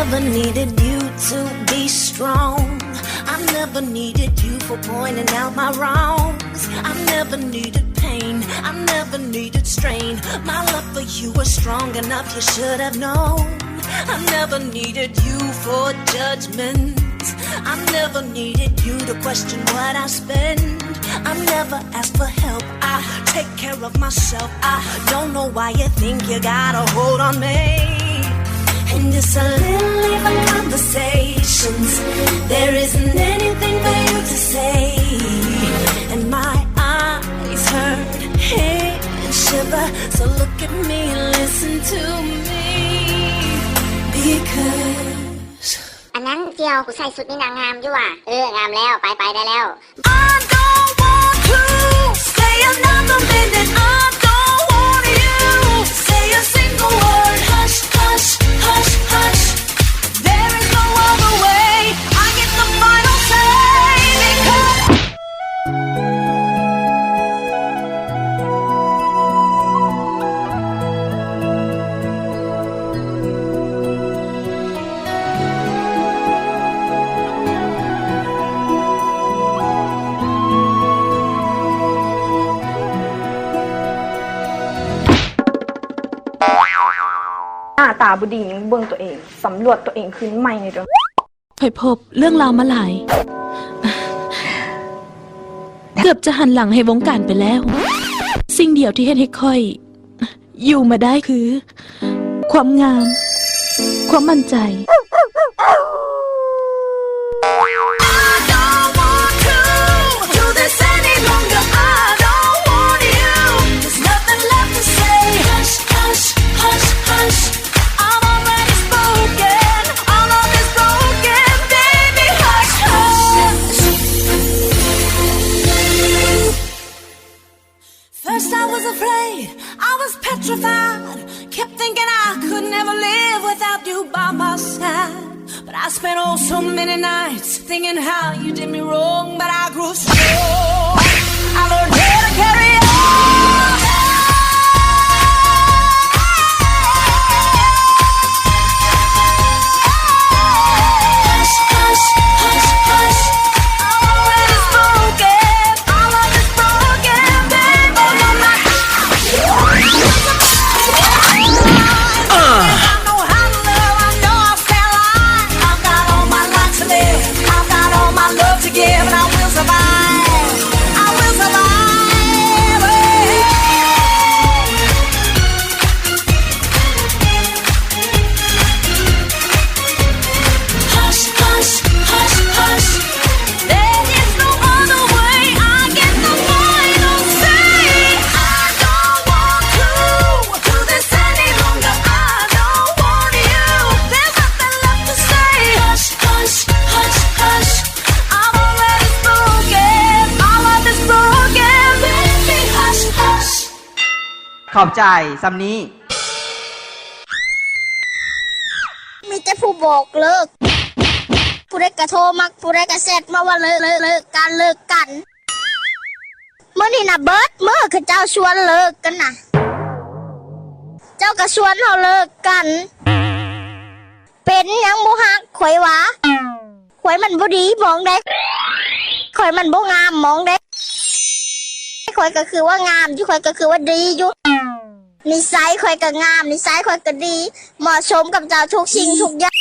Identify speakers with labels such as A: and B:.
A: never needed you to be strong. I never needed you for pointing out my wrongs. I never needed pain, I never needed strain. My love for you was strong enough, you should have known. I never needed you for judgment. I never needed you to question what I spend. I never asked for help, I take care of myself. I don't know why you think you got a hold on me. And it's a little even conversations. There isn't anything for you to say. And my eyes hurt, head shiver. So look at me and listen to me. Because
B: อันนั้นเจียวกูใส่สุดนี่นางงามอยู่ว่ะงามแล้วไปได้แล้ว
A: I don't want to stay another minute. I don't want you say a single word. Hush, hush, hush, hush. There is no other way. I get the final say because
C: หน้าตาบุดียังเบิ่งตัวเองสำรวจตัวเองขึ้นใหม่ในเด้อ
D: ค่อยพบเรื่องราวมาหลาย เกือบจะหันหลังให้วงการไปแล้ว สิ่งเดียวที่เฮ็ดให้ค่อย อยู่มาได้คือ ความงาม ความมั่นใจ
A: First I was afraid, I was petrified. Kept thinking I could never live without you by my side. But I spent oh so many nights thinking how you did me wrong. But I grew strong, I learned how to carry on. Hush, hush, hush, hush. I'm already spoken, all of it's broken, baby. Hush.
E: ขอบใจซัมนี้
B: มีแต่ผู้บอกเลิกผู้ใดกระโทรมักผู้ใดกระแซดมาว่าเลิกกันเมื่อนี่นะเบิร์ดเมื่อคือเจ้าชวนเลิกกันนะเจ้าก็ชวนเราเลิกกันเป็นยังบ่ฮักข่อยวะข่อยมันบ่ดีมองได้ข่อยมันบ่งามมองได้ข่อยก็คือว่างามอยู่ข่อยก็คือว่าดีอยู่นิสัยข่อยก็งามนิสัยข่อยก็ดีเหมาะสมกับเจ้าทุกสิ่งทุกอย่าง